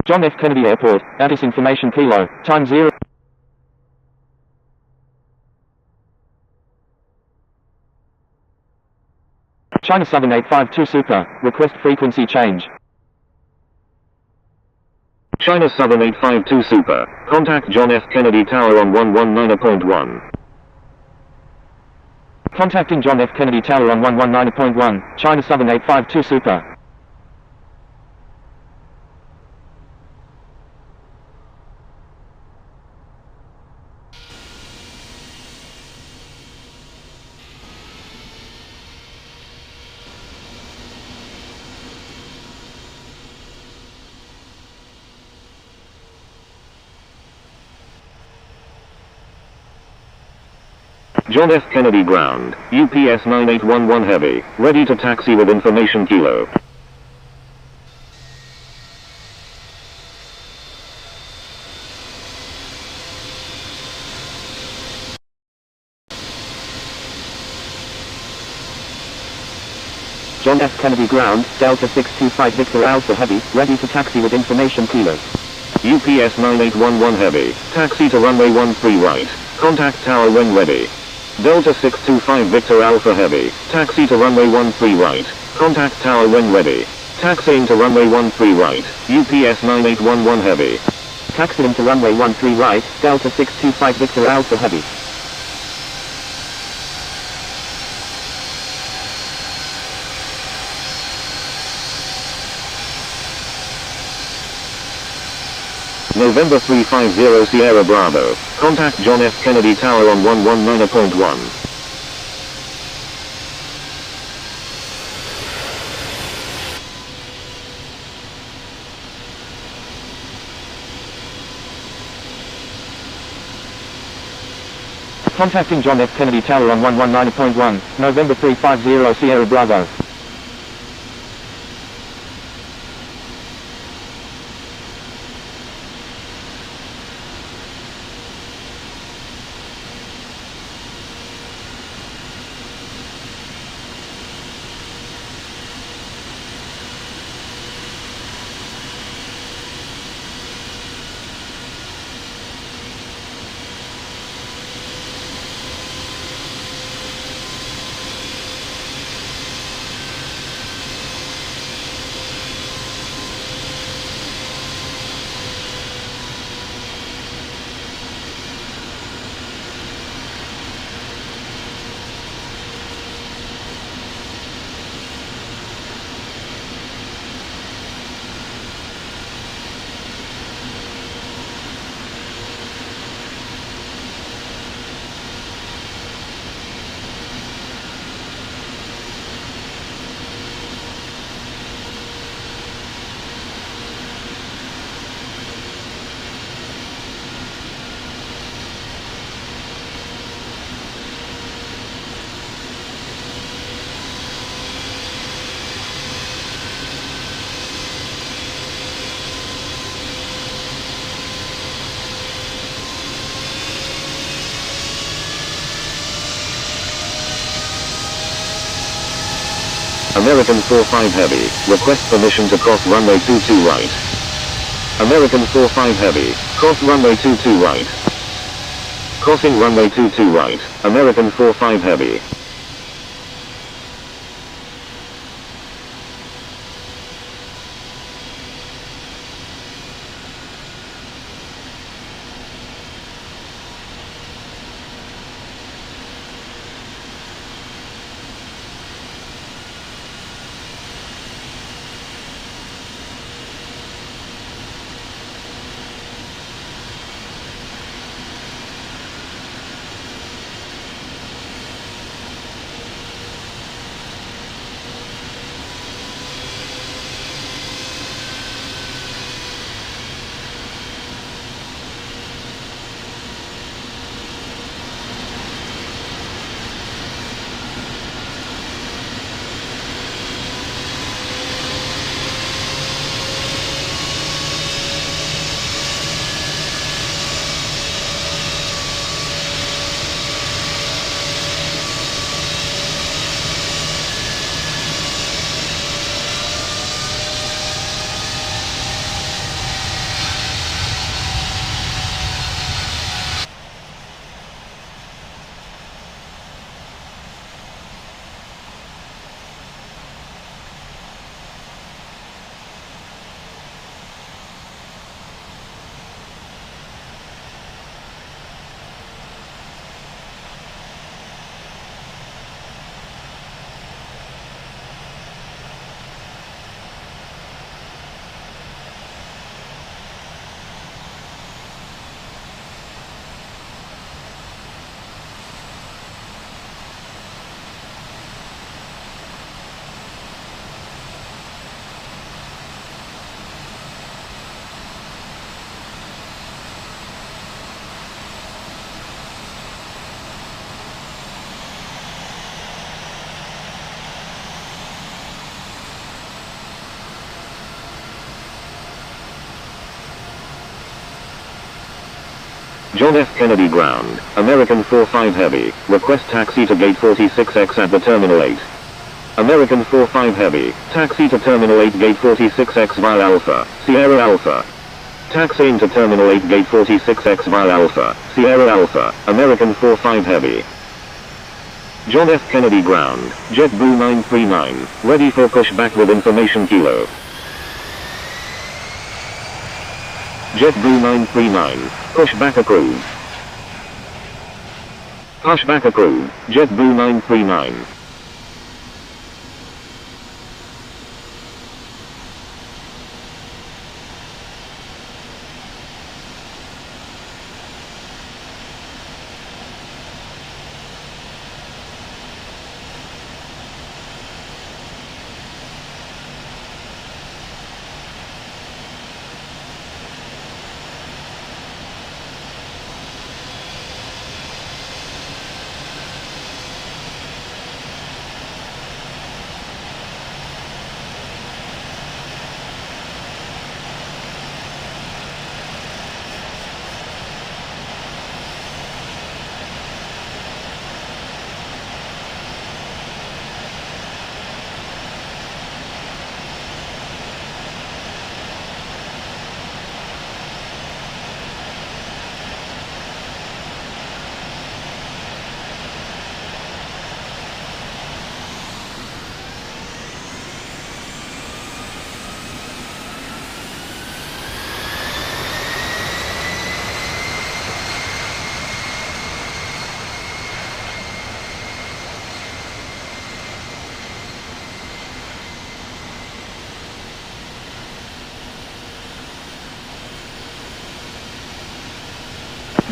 John F. Kennedy Airport, Addis Information Kilo, time 0. China Southern 852 Super, request frequency change. China Southern 852 Super, contact John F. Kennedy Tower on 119.1. Contacting John F. Kennedy Tower on 119.1, China Southern 852 Super. John F. Kennedy Ground, UPS 9811 Heavy, ready to taxi with information Kilo. John F. Kennedy Ground, Delta 625 Victor Alpha Heavy, ready to taxi with information Kilo. UPS 9811 Heavy, taxi to runway 13 right, contact tower when ready. Delta 625 Victor Alpha Heavy, taxi to runway 13 right, contact tower when ready. Taxiing to runway 13 right, UPS 9811 Heavy. Taxiing to runway 13 right, Delta 625 Victor Alpha Heavy. November 350 Sierra Bravo, contact John F. Kennedy Tower on 119.1. Contacting John F. Kennedy Tower on 119.1, November 350 Sierra Bravo. American 45 Heavy, request permission to cross runway 22 right. American 45 Heavy, cross runway 22 right. Crossing runway 22 right, American 45 Heavy. John F. Kennedy Ground, American 45 Heavy, request taxi to gate 46X at the Terminal 8. American 45 Heavy, taxi to Terminal 8 gate 46X via Alpha, Sierra Alpha. Taxiing to Terminal 8 gate 46X via Alpha, Sierra Alpha, American 45 Heavy. John F. Kennedy Ground, JetBlue 939, ready for pushback with information Kilo. JetBlue 939, pushback approved. Pushback approved, JetBlue 939.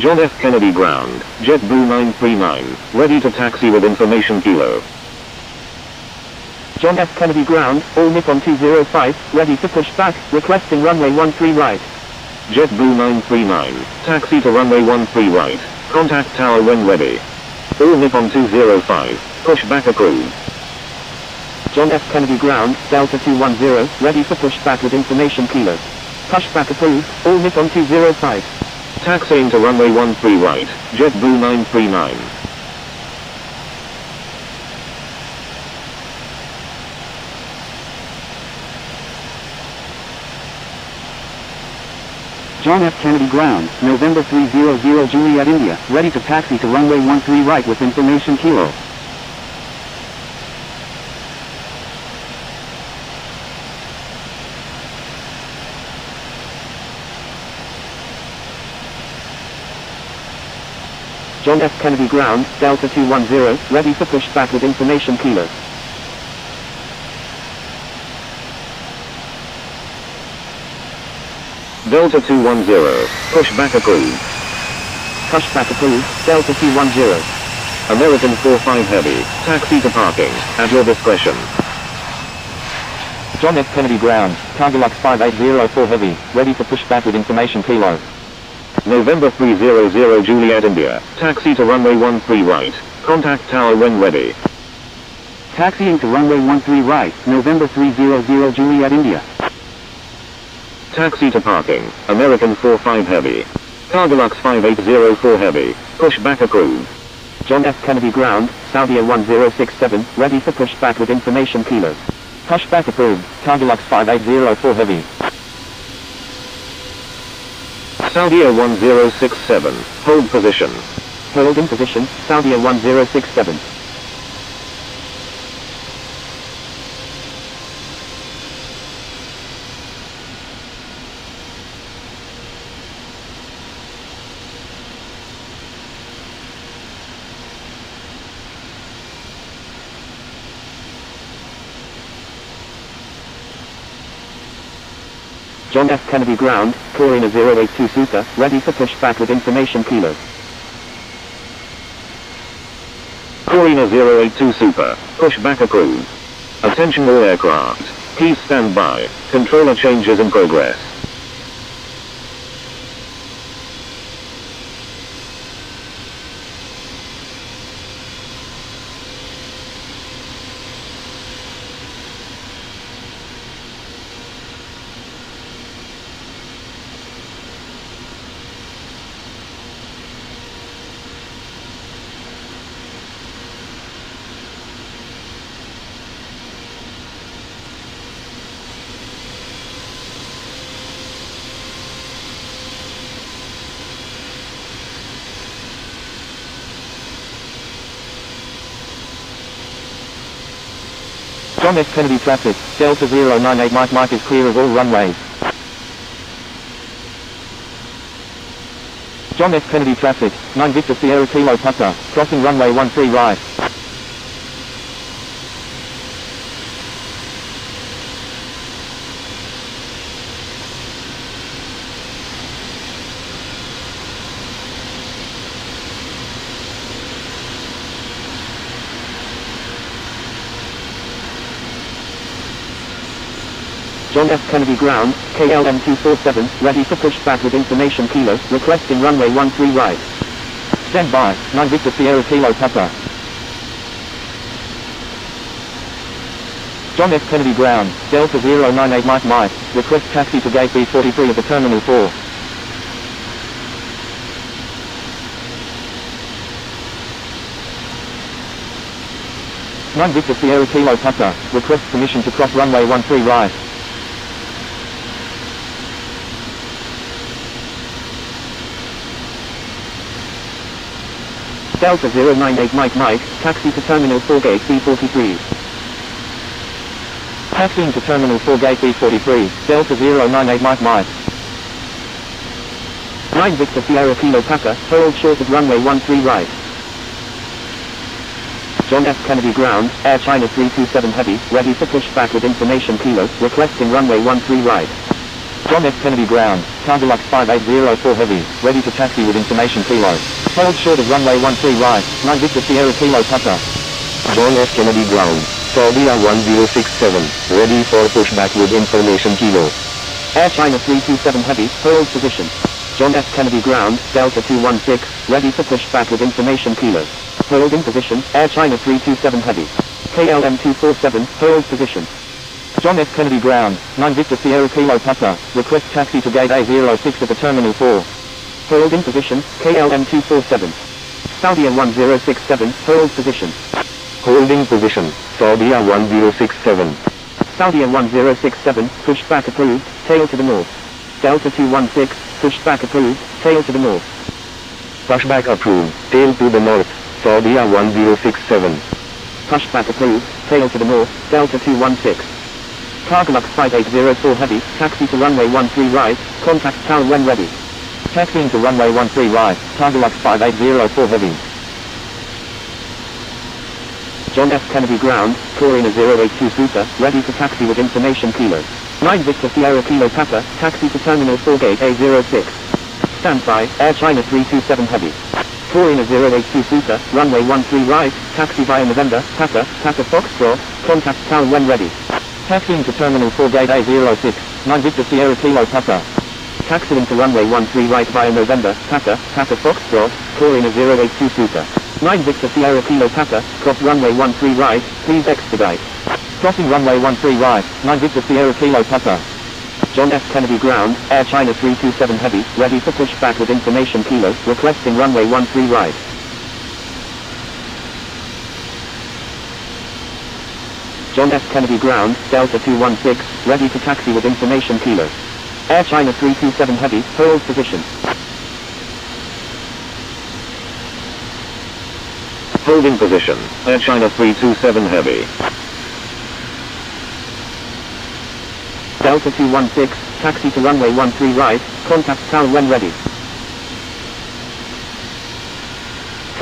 John F. Kennedy Ground, JetBlue 939, ready to taxi with information Kilo. John F. Kennedy Ground, all Nippon 205, ready to push back, requesting runway 13 right. JetBlue 939, taxi to runway 13 right, contact tower when ready. All Nippon 205, pushback approved. John F. Kennedy Ground, Delta 210, ready for pushback with information Kilo. Pushback approved, all Nippon 205. Taxiing to runway 13 right, JetBlue 939. John F. Kennedy Ground, November 300 Juliet India, ready to taxi to runway 13 right with information Kilo. John F. Kennedy Ground, Delta 210, ready for pushback with information Kilo. Delta 210, pushback approved. Pushback approved, Delta 210. American 45 Heavy, taxi to parking, at your discretion. John F. Kennedy Ground, Targalux 5804 Heavy, ready for pushback with information Kilo. November 300 Juliet India, taxi to runway 13 right, contact tower when ready. Taxiing to runway 13 right, November 300 Juliet India. Taxi to parking, American 45 Heavy. Targalux 5804 Heavy, pushback approved. John F. Kennedy Ground, Saudia 1067, ready for pushback with information Kilo. Pushback approved, Targalux 5804 Heavy. Saudia 1067, hold position. Hold in position, Saudia 1067. John F. Kennedy Ground, Corina 082 Susa, ready for pushback with information Kilo. Corina 082 Super, pushback approved. Attention all aircraft, please stand by, controller changes in progress. John F. Kennedy traffic, Delta 098 Mike is clear of all runways. John F. Kennedy traffic, 9 Victor Sierra Kilo Papa, crossing runway 13 right. John F. Kennedy ground, KLM 247, ready for pushback with information Kilo, requesting runway 13 right. Stand by, 9 Victor Sierra Kilo Papa. John F. Kennedy ground, Delta 098 Mike, request taxi to gate B43 of the Terminal 4. Nine Victor Sierra Kilo Papa, request permission to cross runway 13 right. Delta 098 Mike, taxi to Terminal 4 gate B43. Taxiing to Terminal 4 gate B43, Delta 098 Mike. 9 Victor Sierra Kilo Papa, hold short of runway 13 right. John F. Kennedy ground, Air China 327 Heavy, ready for pushback with information Kilo, requesting runway 13 right. John F. Kennedy ground, Cargolux 5804 Heavy, ready to taxi with information Kilo. Hold short of runway 13 right, 9 Victor Sierra Kilo Papa. John F. Kennedy ground, Saudia 1067, ready for pushback with information Kilo. Air China 327 Heavy, hold position. John F. Kennedy ground, Delta 216, ready for pushback with information Kilo. Hold in position, Air China 327 Heavy. KLM 247, hold position. John F. Kennedy ground, 9 Victor Sierra Kilo Papa, request taxi to gate A06 at the Terminal 4. Hold in position, KLM 247. Saudia 1067, hold position. Holding position, Saudia 1067. Saudia 1067, pushback approved, tail to the north. Delta 216, pushback approved, tail to the north. Pushback approved, tail to the north, Saudia 1067. Pushback approved, tail to the north, Delta 216. Cargolux 5804 Heavy, taxi to runway 13 right, contact tower when ready. Taxiing to runway 13 right, Cargolux 5804 Heavy. John F. Kennedy ground, Corina 082 Super, ready for taxi with information Kilo. 9 Victor Sierra Kilo Papa, taxi to Terminal 4 gate A06. Stand by, Air China 327 Heavy. Corina 082 Super, runway 13 right, taxi via November, Papa Foxtrot, contact tower when ready. Taxiing to Terminal 4 gate A06, 9 Victor Sierra Kilo Papa. Taxiing to runway 13 right via November, Papa Foxtrot, Corina 082 Super. 9 Victor Sierra Kilo Papa, cross runway 13 right, please expedite. Crossing runway 13 right, 9 Victor Sierra Kilo Papa. John F. Kennedy ground, Air China 327 Heavy, ready for pushback with information Kilo, requesting runway 13 right. John F. Kennedy ground, Delta 216, ready to taxi with information Kilo. Air China 327 Heavy, hold position. Holding position, Air China 327 Heavy. Delta 216, taxi to runway 13 right, contact tower when ready.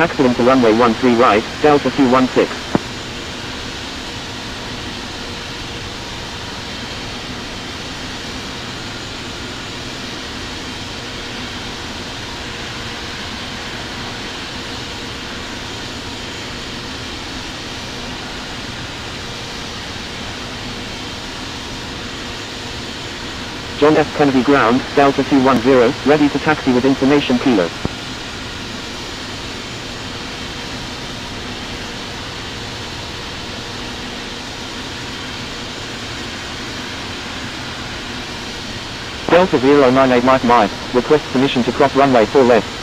Taxiing to runway 13 right, Delta 216. John F. Kennedy ground, Delta 210, ready to taxi with information Kilo. Delta 098 Mike, request permission to cross runway 4 left.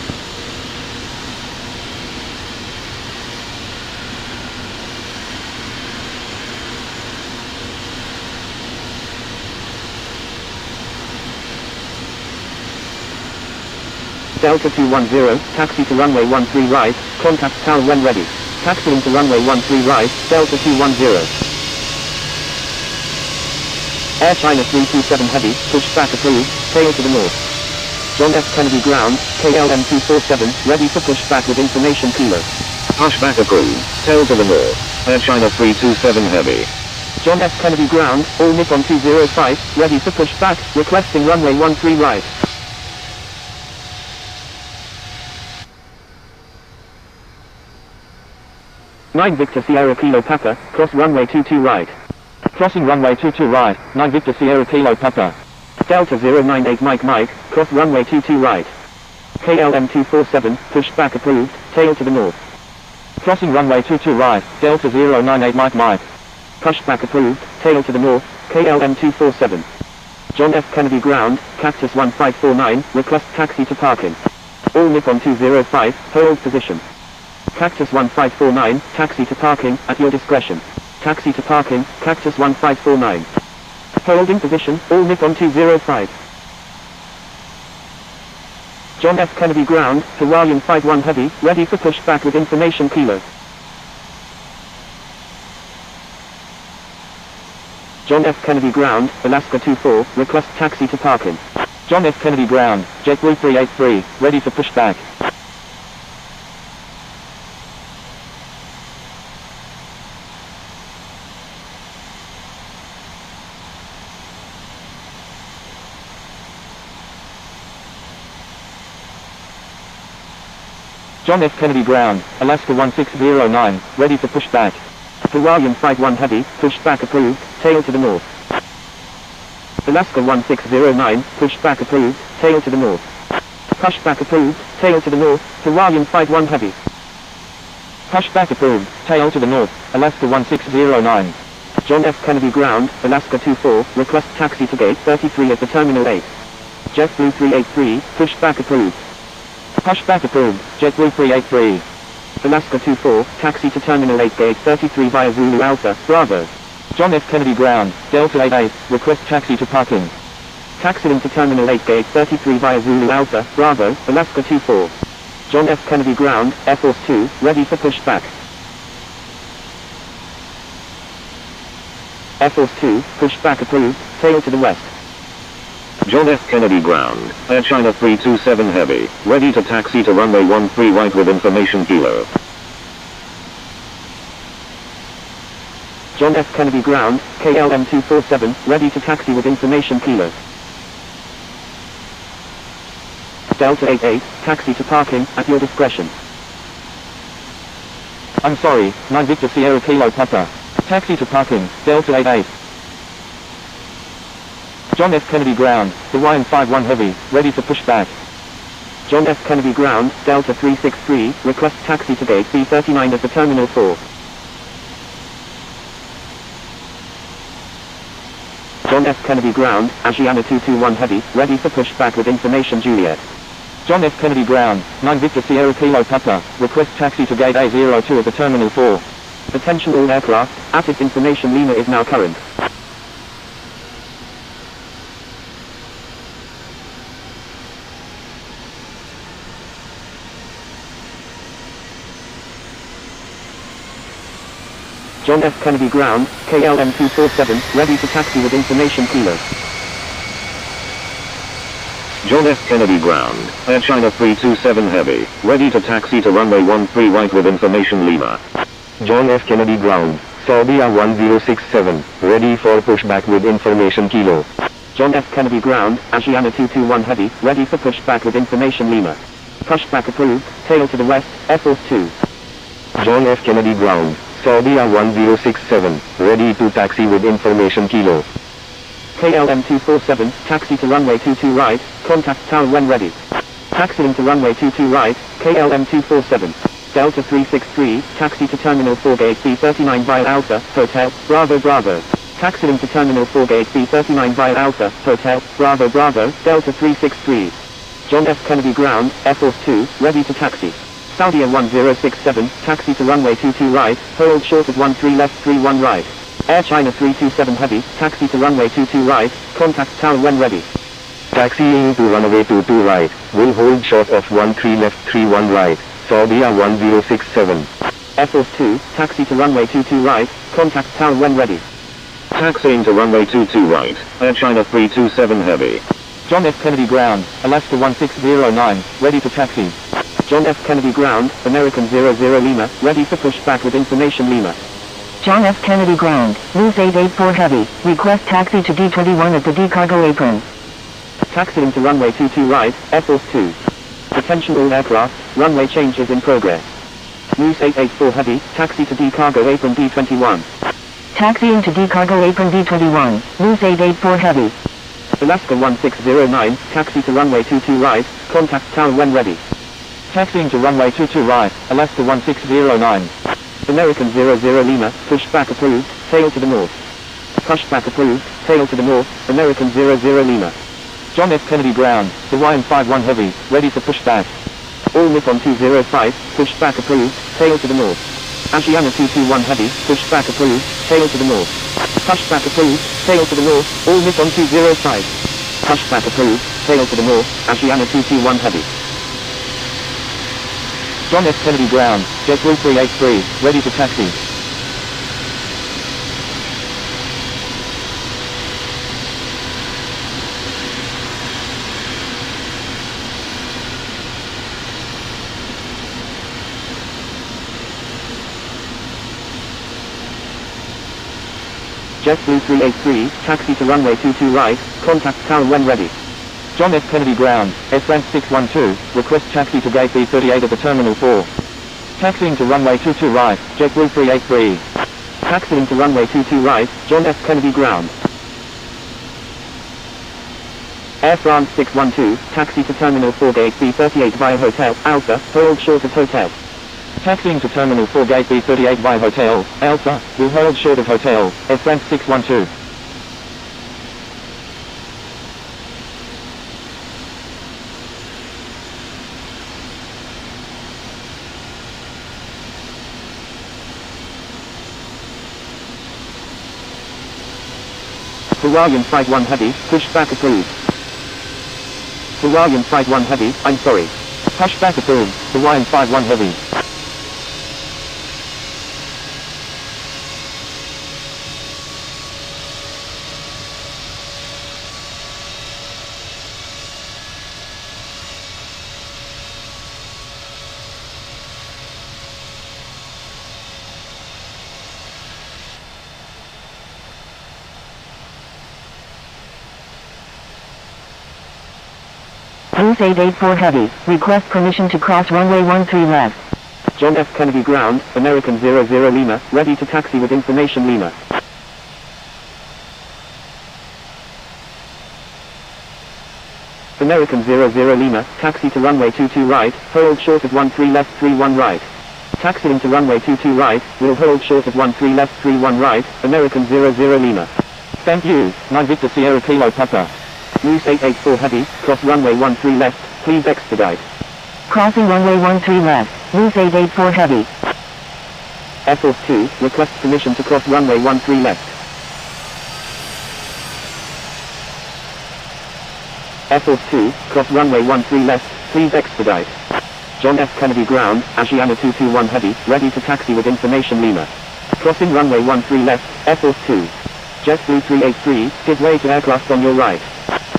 Delta 210, taxi to runway 13 right, contact tower when ready. Taxiing to runway 13 right, Delta 210. Air China 327 Heavy, push back approved, tail to the north. John F. Kennedy ground, KLM 247, ready for pushback with information kilo. Pushback approved, tail to the north. Air China 327 Heavy. John F. Kennedy ground, all Nippon 205, ready for pushback, requesting runway 13 right. Nine Victor Sierra Kilo Papa, cross runway 22 right. Crossing runway 22 right, 9 Victor Sierra Kilo Papa. Delta 098 Mike, cross runway 22 right. KLM 247, pushback approved, tail to the north. Crossing runway 22 right, Delta 098 Mike. Pushback approved, tail to the north, KLM 247. John F. Kennedy ground, Cactus 1549, request taxi to parking. All Nippon 205, hold position. Cactus 1549, taxi to parking, at your discretion. Taxi to parking, Cactus 1549. Holding position, all Nippon 205. John F. Kennedy ground, Hawaiian 51 Heavy, ready for pushback with information kilo. John F. Kennedy ground, Alaska 24, request taxi to parking. John F. Kennedy ground, JetBlue 383, ready for pushback. John F. Kennedy ground, Alaska 1609, ready for pushback. Hawaiian 51 Heavy, pushback approved, tail to the north. Alaska 1609, pushback approved, tail to the north. Pushback approved, tail to the north, Hawaiian 51 Heavy. Pushback approved, tail to the north, Alaska 1609. John F. Kennedy ground, Alaska 24, request taxi to gate 33 at the Terminal 8. JetBlue 383, pushback approved. Pushback approved, JetBlue 383. Alaska 24, taxi to Terminal 8 gate 33 via Zulu Alpha, Bravo. John F. Kennedy ground, Delta 88, request taxi to parking. Taxiing to Terminal 8 gate 33 via Zulu Alpha, Bravo, Alaska 24. John F. Kennedy ground, Air Force 2, ready for pushback. Air Force 2, pushback approved, tail to the west. John F. Kennedy ground, Air China 327 Heavy, ready to taxi to runway 13 right with information kilo. John F. Kennedy ground, KLM 247, ready to taxi with information kilo. Delta 88, taxi to parking, at your discretion. I'm sorry, 9 Victor Sierra Kilo Papa. Taxi to parking, Delta 88. John F. Kennedy ground, Hawaiian 51 Heavy, ready for pushback. John F. Kennedy ground, Delta 363, request taxi to gate B39 at the Terminal 4. John F. Kennedy ground, Asiana 221 Heavy, ready for pushback with information Juliet. John F. Kennedy ground, 9 Victor Sierra Kilo Papa, request taxi to gate A02 at the Terminal 4. Attention all aircraft, ATIS information Lima is now current. John F. Kennedy ground, KLM 247, ready to taxi with information kilo. John F. Kennedy ground, Air China 327 Heavy, ready to taxi to runway 13 right with information Lima. John F. Kennedy ground, Saudia 1067, ready for pushback with information kilo. John F. Kennedy ground, Asiana 221 Heavy, ready for pushback with information Lima. Pushback approved, tail to the west, Air Force 2. John F. Kennedy ground, Saudia 1067, ready to taxi with information kilo. KLM 247, taxi to runway 22 right, contact tower when ready. Taxiing to runway 22 right, KLM 247. Delta 363, taxi to Terminal 4 gate B39 via Alpha, Hotel, Bravo Bravo. Taxiing to Terminal 4 gate B39 via Alpha, Hotel, Bravo Bravo, Delta 363. John F. Kennedy ground, Air Force 2, ready to taxi. Saudia 1067, taxi to runway 22 right, hold short at 13 left 31 right. Air China 327 Heavy, taxi to runway 22 right, contact tower when ready. Taxiing to runway 22 right, will hold short of 13 left 31 right, Saudia 1067. Air Force 2, taxi to runway 22 right, contact tower when ready. Taxiing to runway 22 right, Air China 327 Heavy. John F. Kennedy Ground, Alaska 1609, ready to taxi. John F. Kennedy Ground, American 00 Lima, ready for pushback with information Lima. John F. Kennedy Ground, News 884 Heavy, request taxi to D21 at the D cargo apron. Taxiing to runway 22 right, Air Force 2. Attention all aircraft, runway changes in progress. News 884 Heavy, taxi to D cargo apron D21. Taxiing to D cargo apron D21, News 884 Heavy. Alaska 1609, taxi to runway 22 right, contact tower when ready. Taxiing to runway 22 right, Alaska 1609. American 00 Lima, pushback approved, tail to the north. Pushback approved, tail to the north, American 00 Lima. John F. Kennedy Ground, Hawaiian 51 Heavy, ready for pushback. All Nippon 205, pushback approved, tail to the north. Asiana 221 Heavy, pushback approved, tail to the north. Pushback approved, tail to the north, all Nippon 205. Pushback approved, tail to the north, Asiana 221 Heavy. John F. Kennedy Ground, JetBlue 383, ready to taxi. JetBlue 383, taxi to runway 22 right, contact tower when ready. John F. Kennedy Ground, Air France 612, request taxi to gate B38 at the Terminal 4. Taxiing to runway 22 right, JetBlue 383. Taxiing to runway 22 right, John F. Kennedy Ground. Air France 612, taxi to Terminal 4 gate B38 via Hotel Alpha, hold short of Hotel. Taxiing to Terminal 4 gate B38 via Hotel Alpha, will hold short of Hotel, Air France 612. Hawaiian Flight 1 Heavy, pushback approved. Hawaiian Flight 1 Heavy, I'm sorry. Pushback approved, Hawaiian Flight 1 Heavy. News 884 Heavy, request permission to cross runway 13 left. John F. Kennedy Ground, American 00 Lima, ready to taxi with information Lima. American 00 Lima, taxi to runway 22 right, hold short of 13 left 31 right. Taxiing to runway 22 right, will hold short of 13 left 31 right, American 00 Lima. Thank you, 9 Victor Sierra Kilo Papa. News 884 Heavy, cross runway 13 left, please expedite. Crossing runway 13 left, News 884 Heavy. Air Force 2, request permission to cross runway 13 left. Air Force 2, cross runway 13 left, please expedite. John F. Kennedy Ground, Asiana 221 Heavy, ready to taxi with information Lima. Crossing runway 13 left, Air Force 2. JetBlue 383, give way to aircraft on your right.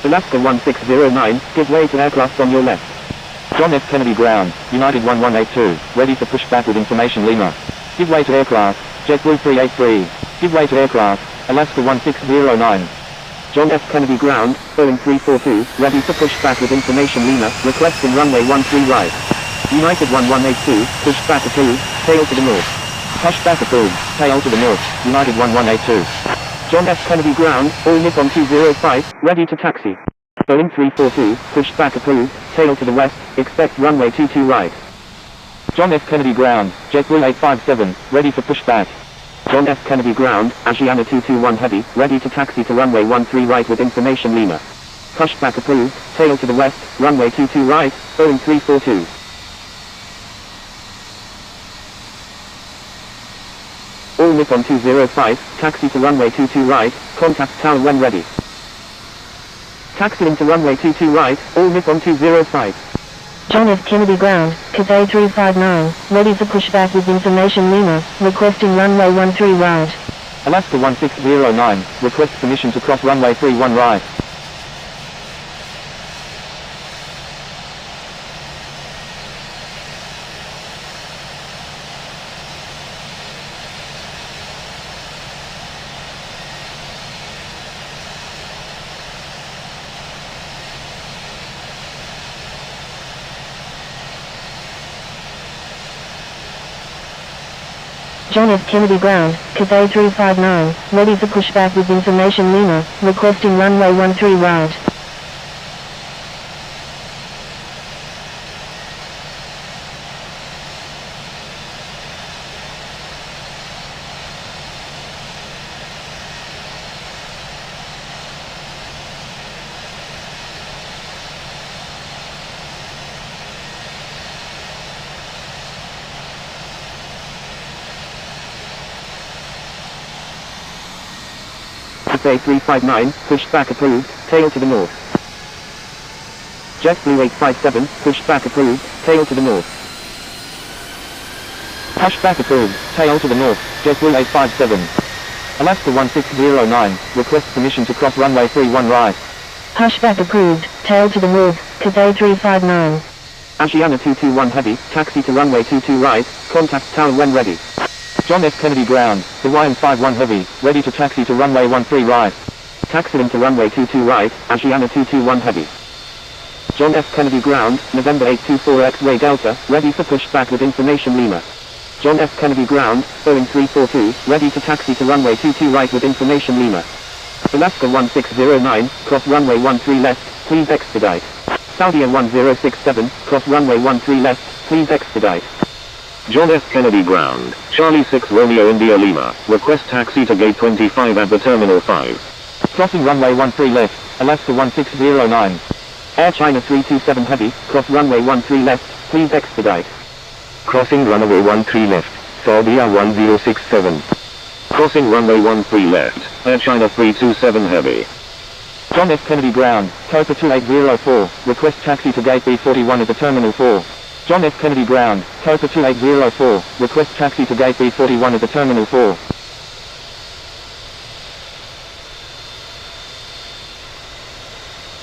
Alaska 1609, give way to aircraft on your left. John F. Kennedy Ground, United 1182, ready for pushback with information Lima. Give way to aircraft, JetBlue 383. Give way to aircraft, Alaska 1609. John F. Kennedy Ground, Boeing 342, ready for pushback with information Lima, requesting runway 13 right. United 1182, pushback approved, tail to the north. Pushback approved, tail to the north, United 1182. John F. Kennedy Ground, all Nippon 205, ready to taxi. Boeing 342, pushback approved, tail to the west, expect runway 22 right. John F. Kennedy Ground, JetBlue 857, ready for pushback. John F. Kennedy Ground, Asiana 221 Heavy, ready to taxi to runway 13 right with information Lima. Pushback approved, tail to the west, runway 22 right, Boeing 342. All Nippon 205, taxi to runway 22 right, contact tower when ready. Taxiing to runway 22 right, all Nippon 205. John F. Kennedy Ground, Cathay 359, ready for pushback with information Lima, requesting runway 13 right. Alaska 1609, requests permission to cross runway 31 right. John F. Kennedy Ground, Cathay 359, ready for pushback with information Lima, requesting runway 13 right. Cathay 359, pushed back approved, tail to the north. JetBlue 857, pushed back approved, tail to the north. Pushback approved, tail to the north, JetBlue 857. Alaska 1609, requests permission to cross runway 31 right. Pushback approved, tail to the north, Cathay 359. Asiana 221 heavy, taxi to runway 22 right, contact tower when ready. John F. Kennedy Ground, Hawaiian 51 heavy, ready to taxi to runway 13 right. Taxiing to runway 22 right, Asiana 221 heavy. John F. Kennedy Ground, November 824 X-ray Delta, ready for pushback with information Lima. John F. Kennedy Ground, Boeing 342, ready to taxi to runway 22 right with information Lima. Alaska 1609, cross runway 13 left, please expedite. Saudia 1067, cross runway 13 left, please expedite. John F. Kennedy Ground, Charlie 6 Romeo India Lima, request taxi to gate 25 at the Terminal 5. Crossing runway 13 left, Alaska 1609. Air China 327 heavy, cross runway 13 left, please expedite. Crossing runway 13 left, Saudia 1067. Crossing runway 13 left, Air China 327 heavy. John F. Kennedy Ground, Copa 2804, request taxi to gate B41 at the Terminal 4. John F. Kennedy Ground, Copa 2804, request taxi to gate B41 at the Terminal 4.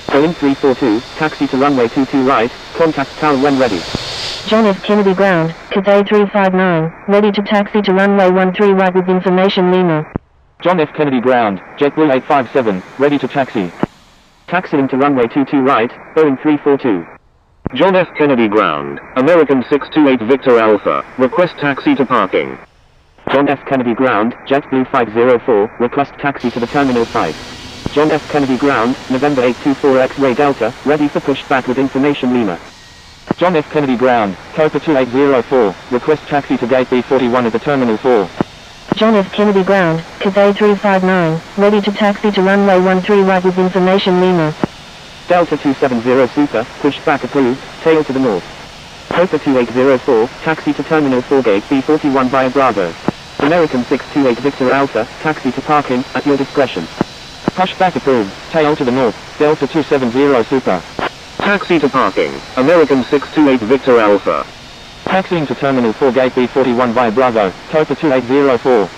Boeing 342, taxi to runway 22 right, contact tower when ready. John F. Kennedy Ground, Cathay 359, ready to taxi to runway 13 right with information Lima. John F. Kennedy Ground, JetBlue 857, ready to taxi. Taxiing to runway 22 right, Boeing 342. John F. Kennedy Ground, American 628 Victor Alpha, request taxi to parking. John F. Kennedy Ground, JetBlue 504, request taxi to the Terminal 5. John F. Kennedy Ground, November 824 X-ray Delta, ready for pushback with information Lima. John F. Kennedy Ground, Copa 2804, request taxi to gate B41 at the Terminal 4. John F. Kennedy Ground, Cathay 359, ready to taxi to runway 13 right with information Lima. Delta 270 Super, pushback approved, tail to the north. Copa 2804, taxi to Terminal 4 gate B41 via Bravo. American 628 Victor Alpha, taxi to parking, at your discretion. Pushback approved, tail to the north, Delta 270 Super. Taxi to parking, American 628 Victor Alpha. Taxiing to Terminal 4 gate B41 via Bravo, Copa 2804.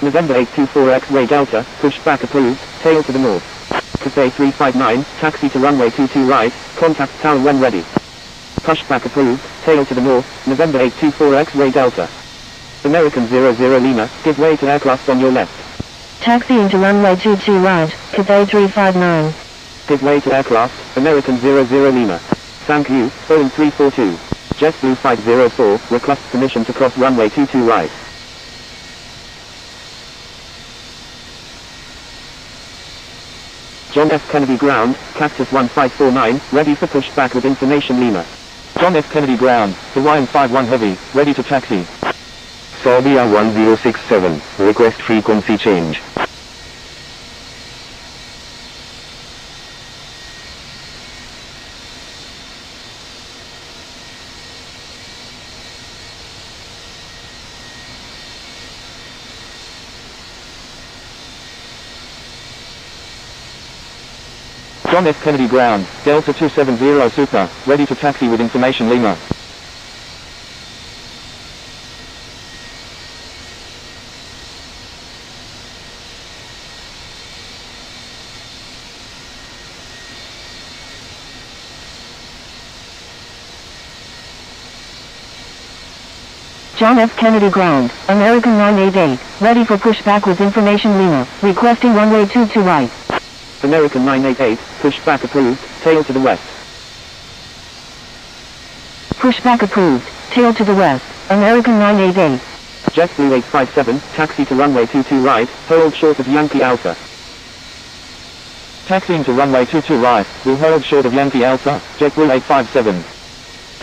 November 824 X-ray Delta, pushback approved, tail to the north. Cathay 359, taxi to runway 22 right, contact tower when ready. Pushback approved, tail to the north, November 824 X-ray Delta. American 00 Lima, give way to aircraft on your left. Taxiing to runway 22 right, Cathay 359. Give way to aircraft, American 00 Lima. Thank you, Boeing 342. JetBlue 504, requests permission to cross runway 22 right. John F. Kennedy Ground, Cactus 1549, ready for pushback with information Lima. John F. Kennedy Ground, Hawaiian 51 heavy, ready to taxi. Saudia 1067, request frequency change. John F. Kennedy Ground, Delta 270 Super, ready to taxi with information Lima. John F. Kennedy ground, American 988, ready for pushback with information Lima, requesting runway 22 right. American 988, pushback approved, tail to the west. Pushback approved, tail to the west, American 988. JetBlue 857, taxi to runway 22 right, hold short of Yankee Alpha. Taxiing to runway 22 right, will hold short of Yankee Alpha, JetBlue 857.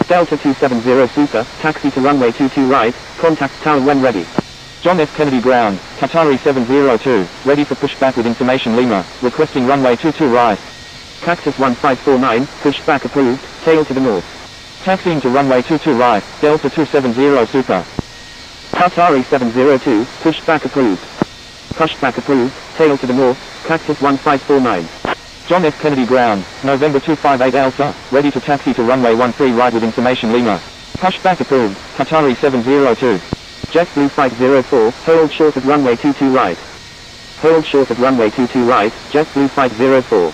Delta 270 Super, taxi to runway 22 right, contact tower when ready. John F. Kennedy ground, Qatari 702, ready for pushback with information Lima, requesting runway 22 right. Cactus 1549, pushback approved, tail to the north. Taxiing to runway 22 right, Delta 270 Super. Qatari 702, pushback approved. Pushback approved, tail to the north, Cactus 1549. John F. Kennedy ground, November 258 Alpha, ready to taxi to runway 13 right with information Lima. Pushback approved, Qatari 702. JetBlue Flight 04, hold short at runway 22 right. Hold short at runway 22 right, JetBlue Flight 04.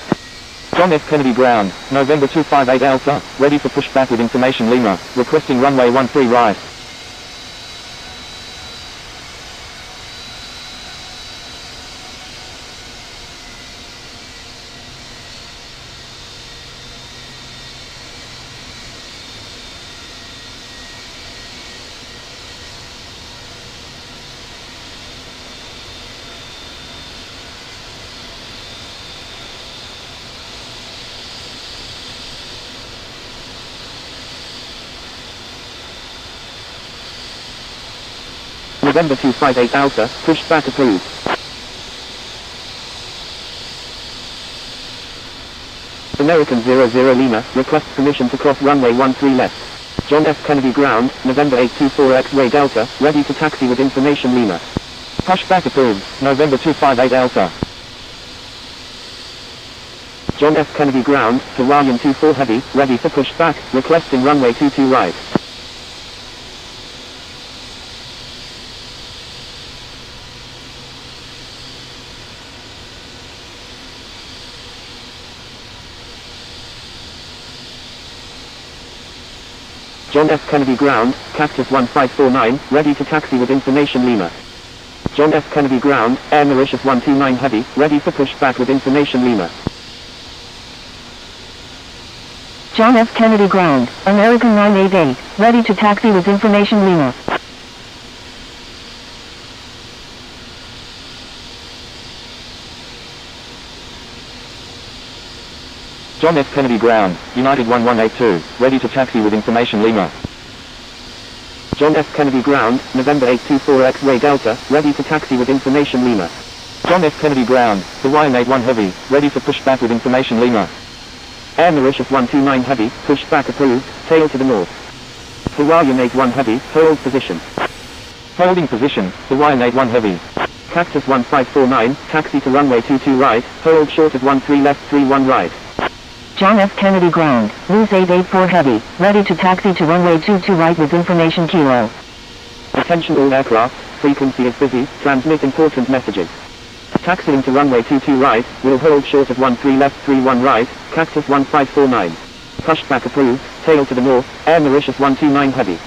John F. Kennedy ground, November 258 Alpha, ready for pushback with information Lima, requesting runway 13 right. November 258 Alpha, pushback approved. American 00 Lima, request permission to cross runway 13 left. John F. Kennedy ground, November 824 X-ray Delta, ready to taxi with information Lima. Pushback approved, November 258 Alpha. John F. Kennedy ground, Hawaiian 24 Heavy, ready for pushback, requesting runway 22 right. John F. Kennedy ground, Cactus 1549, ready to taxi with information Lima. John F. Kennedy ground, Air Mauritius 129 Heavy, ready for pushback with information Lima. John F. Kennedy ground, American 988, ready to taxi with information Lima. John F. Kennedy ground, United 1182, ready to taxi with information Lima. John F. Kennedy ground, November 824 X-ray Delta, ready to taxi with information Lima. John F. Kennedy ground, Hawaiian 81 Heavy, ready for pushback with information Lima. Air Mauritius 129 Heavy, pushback approved, tail to the north. Hawaiian 81 Heavy, hold position. Holding position, Hawaiian 81 Heavy. Cactus 1549, taxi to runway 22 right, hold short at 13 left 31 right. John F. Kennedy ground, Moose 884 Heavy, ready to taxi to runway 22 right with information Kilo. Attention all aircraft, frequency is busy, transmit important messages. Taxiing to runway 22 right, will hold short at 13 left 31 right, Cactus 1549. Pushback approved, tail to the north, Air Mauritius 129 Heavy.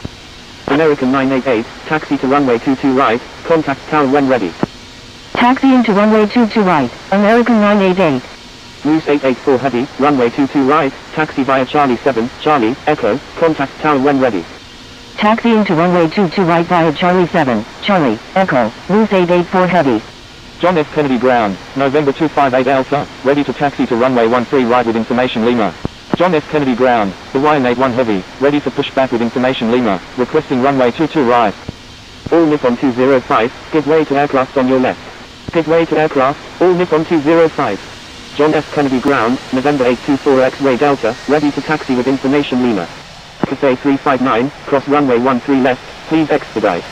American 988, taxi to runway 22 right, contact tower when ready. Taxiing to runway 22 right, American 988. Moose 884 Heavy, runway 22 right, taxi via Charlie 7, Charlie, Echo, contact tower when ready. Taxiing to runway 22 right via Charlie 7, Charlie, Echo, Moose 884 Heavy. John F. Kennedy ground, November 258 Alpha, ready to taxi to runway 13 right with information Lima. John F. Kennedy ground, Hawaiian 81 Heavy, ready for pushback with information Lima, requesting runway 22 right. All Nippon 205, give way to aircraft on your left. Give way to aircraft, all Nippon 205. John F. Kennedy ground, November 824 X-ray Delta, ready to taxi with information Lima. Cathay 359, cross runway 13 left, please expedite.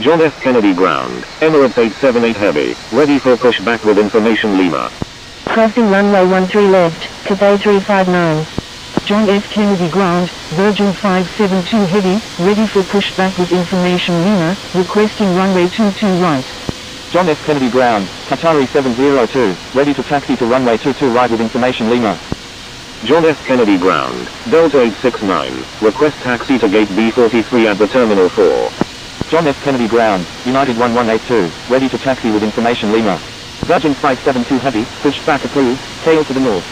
John F. Kennedy ground, Emirates 878 Heavy, ready for pushback with information Lima. Crossing runway 13 left, Cathay 359. John F. Kennedy ground, Virgin 572 Heavy, ready for pushback with information Lima, requesting runway 22 right. John F. Kennedy ground, Qatari 702, ready to taxi to runway 22 right with information Lima. John F. Kennedy ground, Delta 869, request taxi to gate B43 at the Terminal 4. John F. Kennedy ground, United 1182, ready to taxi with information Lima. Virgin 572 Heavy, push back approved, tail to the north.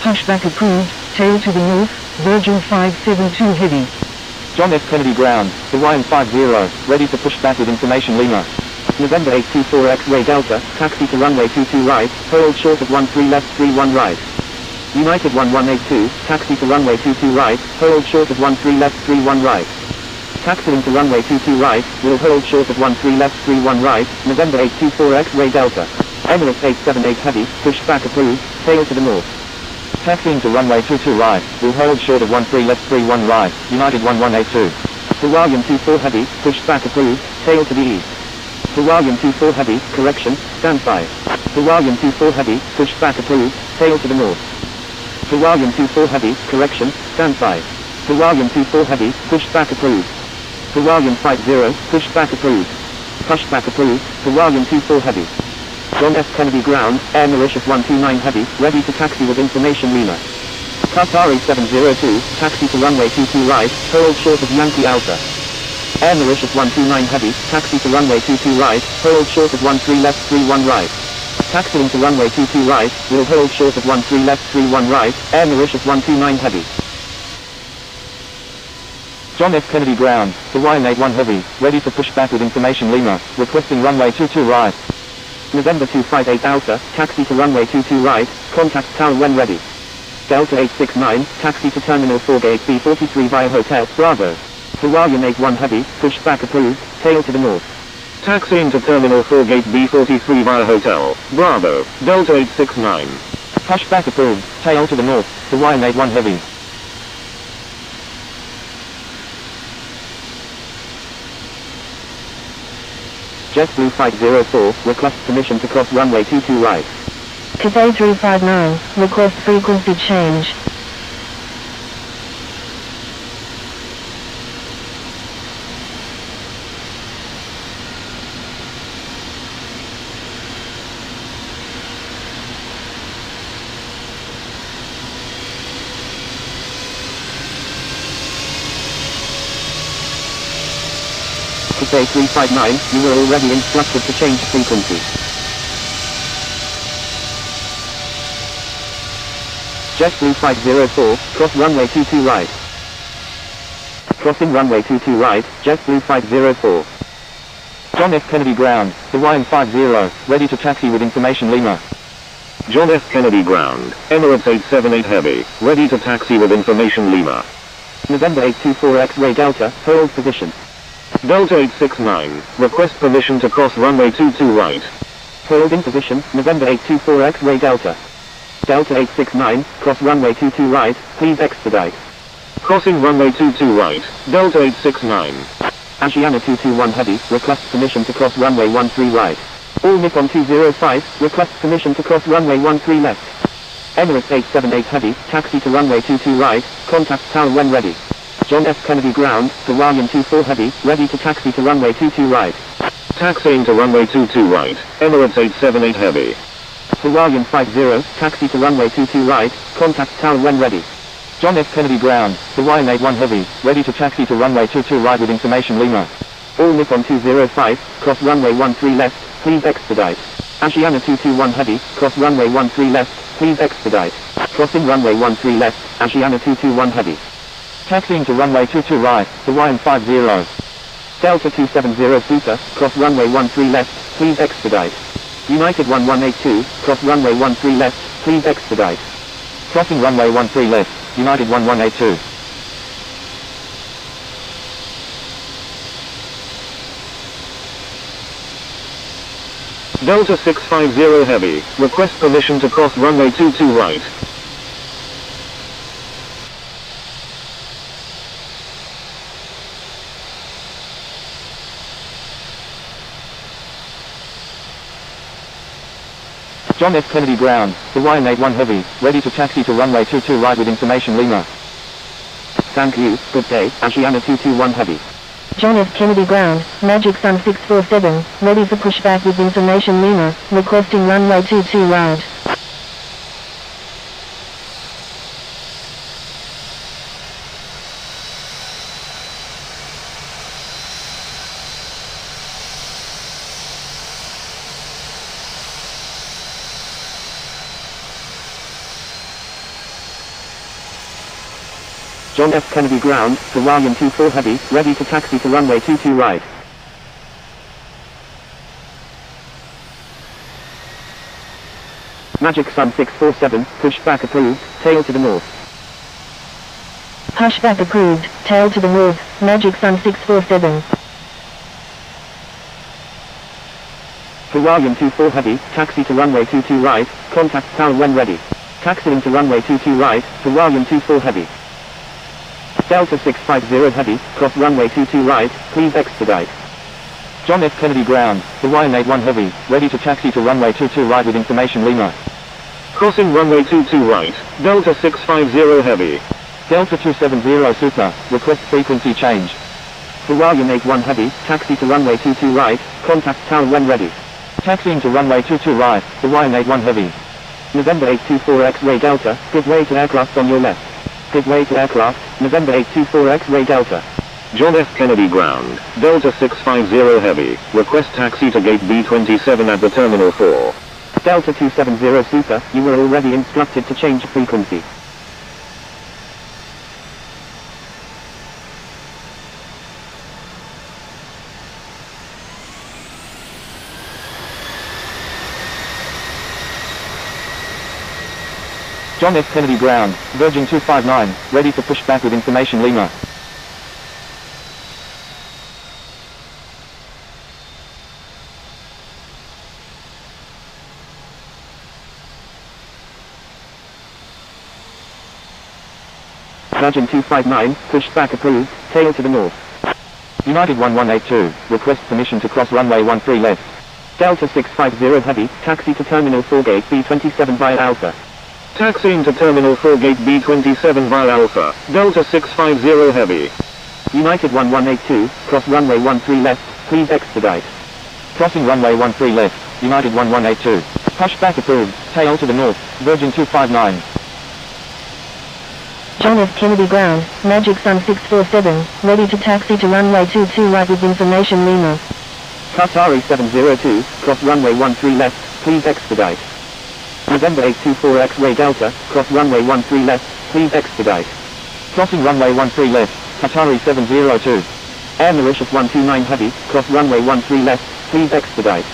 Pushback approved, tail to the north, Virgin 572 Heavy. John F. Kennedy ground, Hawaiian 50, ready to push back with information Lima. November 824 X-ray Delta, taxi to runway 22 right, hold short of 13 left 31 right. United 1182, taxi to runway 22 right, hold short of 13 left 31 right. Taxiing to runway 22 right, will hold short of 13 left 31 right, November 824 X-ray Delta. Emirates 878 Heavy, push back approved, tail to the north. Taxiing to runway 22 right, will hold short of 13 left 31 right, United 1182. Hawaiian 24 Heavy, push back approved, tail to the east. Hawaiian 24 Heavy, correction, stand by. Hawaiian 24 Heavy, push back approved, tail to the north. Hawaiian 24 Heavy, correction, stand by. Hawaiian 24 Heavy, push back approved. Hawaiian 50, push back approved. Push back approved, Hawaiian 24 Heavy. John F. Kennedy ground, Air Mauritius 129 Heavy, ready to taxi with information Lima. Qatari 702, taxi to runway 22 right, hold short of Yankee Alpha. Air Mauritius 129 Heavy, taxi to runway 22 right, hold short of 13 left 31 right. Taxiing to runway 22 right, will hold short of 13 left 31 right, Air Mauritius 129 Heavy. John F. Kennedy ground, Hawaiian 81 Heavy, ready to push back with information Lima, requesting runway 22 right. November 258 Alpha, taxi to runway 22 right, contact tower when ready. Delta 869, taxi to Terminal 4 Gate B43 via Hotel Bravo. Hawaiian 81 Heavy, push back approved, tail to the north. Taxiing to Terminal 4 Gate B43 via Hotel Bravo, Delta 869. Push back approved, tail to the north, Hawaiian 81 Heavy. JetBlue Flight 04, requests permission to cross runway 22 right. Cathay 359, request frequency change. Cathay 359, you were already instructed to change frequency. JetBlue Flight 04, cross runway 22 right. Crossing runway 22 right, JetBlue Flight 04. John F. Kennedy ground, Hawaiian 50, ready to taxi with information Lima. John F. Kennedy ground, Emirates 878 Heavy, ready to taxi with information Lima. November 824 X-ray Delta, hold position. Delta 869, request permission to cross runway 22 right. Hold in position, November 824 X-ray Delta. Delta 869, cross runway 22 right, please expedite. Crossing runway 22 right, Delta 869. Asiana 221 Heavy, requests permission to cross runway 13 right. All Nippon 205, requests permission to cross runway 13 left. Emirates 878 Heavy, taxi to runway 22 right, contact tower when ready. John F. Kennedy ground, Hawaiian 24 Heavy, ready to taxi to runway 22 right. Taxiing to runway 22 right, Emirates 878 Heavy. Hawaiian 50, taxi to runway 22 right, contact tower when ready. John F. Kennedy ground, Hawaiian 81 Heavy, ready to taxi to runway 22 right with information Lima. All Nippon 205, cross runway 13 left, please expedite. Asiana 221 Heavy, cross runway 13 left, please expedite. Crossing runway 13 left, Asiana 221 Heavy. Taxiing to runway 22 right, Hawaiian 50. Delta 270 Super, cross runway 13 left, please expedite. United 1182, cross runway 13 left, please expedite. Crossing runway 13 left, United 1182. Delta 650 Heavy, request permission to cross runway 22 right. John F. Kennedy ground, Hawaiian 81 Heavy, ready to taxi to runway 22 right with information Lima. Thank you, good day, Asiana 221 Heavy. John F. Kennedy ground, Magic Sun 647, ready for pushback with information Lima, requesting runway 22 right. John F. Kennedy ground, Hawaiian 24 heavy, ready to taxi to runway 22 right. Magic Sun 647, push back approved, tail to the north. Pushback approved, tail to the north, Magic Sun 647. Hawaiian 24 heavy, taxi to runway 22 right, contact tower when ready. Taxiing to runway 22 right, Hawaiian 24 heavy. Delta 650 heavy, cross runway 22 right, please expedite. John F. Kennedy ground, Hawaiian 81 heavy, ready to taxi to runway 22 right with information Lima. Crossing runway 22 right, Delta 650 heavy. Delta 270 Super, request frequency change. Hawaiian 81 heavy, taxi to runway 22 right, contact tower when ready. Taxiing to runway 22 right, Hawaiian 81 heavy. November 824 X-ray Delta, give way to aircraft on your left. Give way to aircraft, November 824 X-ray Delta. John F. Kennedy ground, Delta 650 heavy, request taxi to gate B27 at the Terminal 4. Delta 270 Super, you were already instructed to change frequency. John F. Kennedy ground, Virgin 259, ready for pushback with information Lima. Virgin 259, pushback approved, tail to the north. United 1182, request permission to cross runway 13 left. Delta 650 heavy, taxi to Terminal 4 gate B27 via Alpha. Taxiing to Terminal 4 gate B27 via Alpha, Delta 650 heavy. United 1182, cross runway 13 left, please expedite. Crossing runway 13 left, United 1182. Pushback approved, tail to the north, Virgin 259. John F. Kennedy ground, Magic Sun 647, ready to taxi to runway 22 right with information Lima. Qatari 702, cross runway 13 left, please expedite. November 824 X-ray Delta, cross runway 13 left, please expedite. Crossing runway 13 left, Qatari 702. Air Mauritius 129 heavy, cross runway 13 left, please expedite.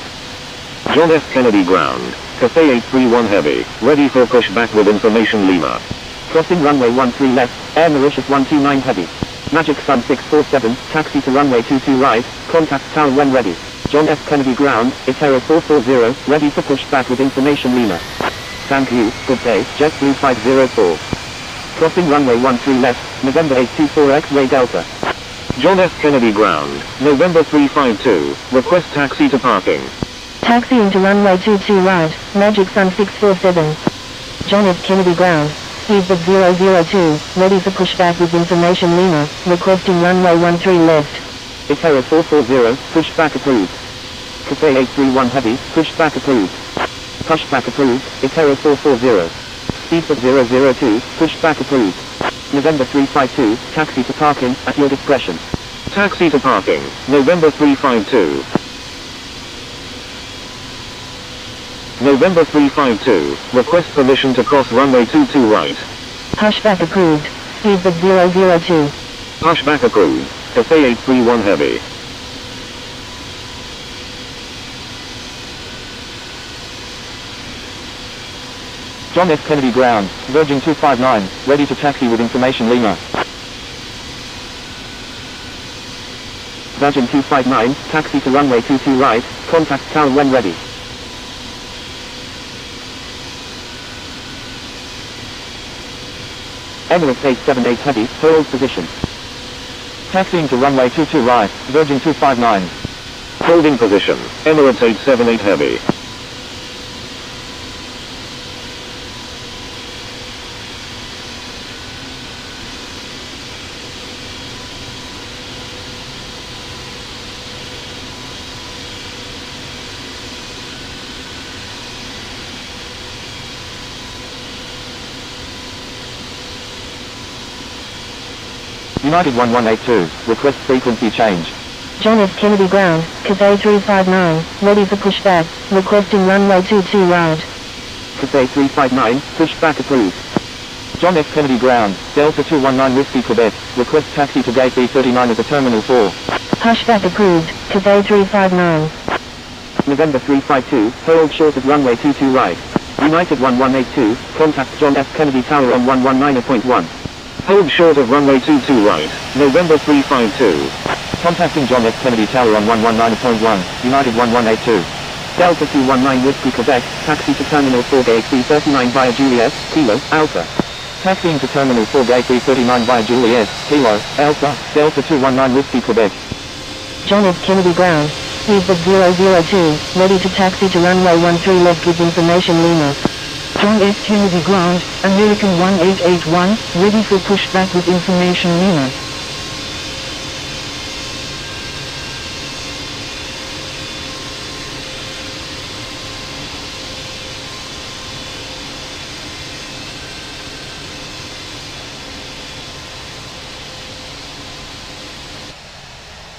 John F. Kennedy ground, Cathay 831 heavy, ready for pushback with information Lima. Crossing runway 13 left, Air Mauritius 129 heavy. Magic Sun 647, taxi to runway 22 right, contact tower when ready. John F. Kennedy ground, Itero 440, ready for pushback with information Lima. Thank you, good day, JetBlue 504. Crossing runway 13 left, November 824 X-ray Delta. John F. Kennedy ground, November 352, request taxi to parking. Taxiing to runway 22 right, Magic Sun 647. John F. Kennedy ground, speedbird 002, ready for pushback with information Lima, requesting runway 13 left. Itero 440, pushback approved. Cathay 831 heavy, pushback approved. Pushback approved, Itero 440. Speedbird 002, pushback approved. November 352, taxi to parking, at your discretion. Taxi to parking, November 352. November 352, request permission to cross runway 22 right. Pushback approved, speedbird 002. Pushback approved, Cathay 831 heavy. John F. Kennedy ground, Virgin 259, ready to taxi with information Lima. Virgin 259, taxi to runway 22 right, contact tower when ready. Emirates 878 heavy, hold position. Taxiing to runway 22 right, Virgin 259. Holding position, Emirates 878 heavy. United 1182, request frequency change. John F. Kennedy ground, Cathay 359, ready for pushback, requesting runway 22 right. Cathay 359, pushback approved. John F. Kennedy Ground, Delta 219 Whiskey Quebec, request taxi to gate B39 at the Terminal 4. Pushback approved, Cathay 359. November 352, hold short of runway 22 right. United 1182, contact John F. Kennedy Tower on 119.1. Hold short of runway 22 right. November 352. Contacting John F. Kennedy Tower on 119.1, United 1182. Delta 219 Whiskey Quebec, taxi to Terminal 4 gate B39 via Juliet, Kilo, Alpha. Taxiing to Terminal 4 gate B39 via Juliet, Kilo, Alpha, Delta 219 Whiskey Quebec. John F. Kennedy Ground, Speedbird 002, ready to taxi to runway 13 left with information Lima. John F. Kennedy Ground, American 1881, ready for pushback with information Lima.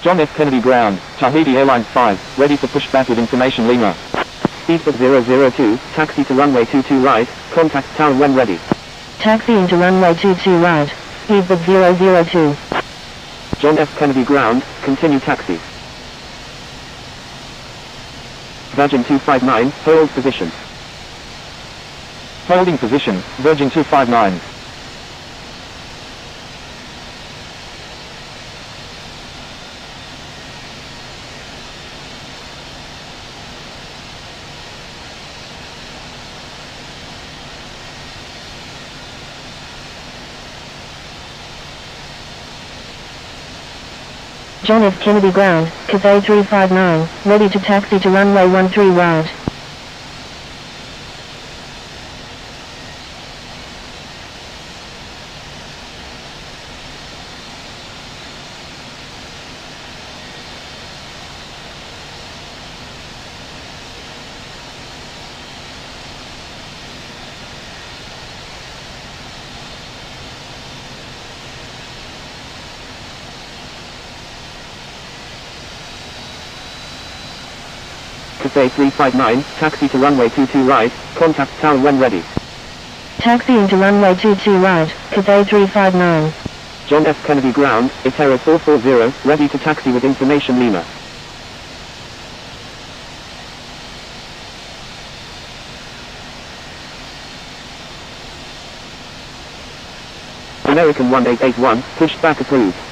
John F. Kennedy Ground, Tahiti Airlines 5, ready for pushback with information Lima. Speedbird 002, taxi to runway 22 right, contact tower when ready. Taxiing to runway 22 right, Speedbird 002. John F. Kennedy Ground, continue taxi. Virgin 259, hold position. Holding position, Virgin 259. John F. Kennedy Ground, Cathay 359, ready to taxi to runway 13 right. Cathay 359, taxi to runway 22 right, contact tower when ready. Taxiing to runway 22 right, Cathay 359. John F. Kennedy Ground, Itero 440, ready to taxi with information Lima. American 1881, pushback approved.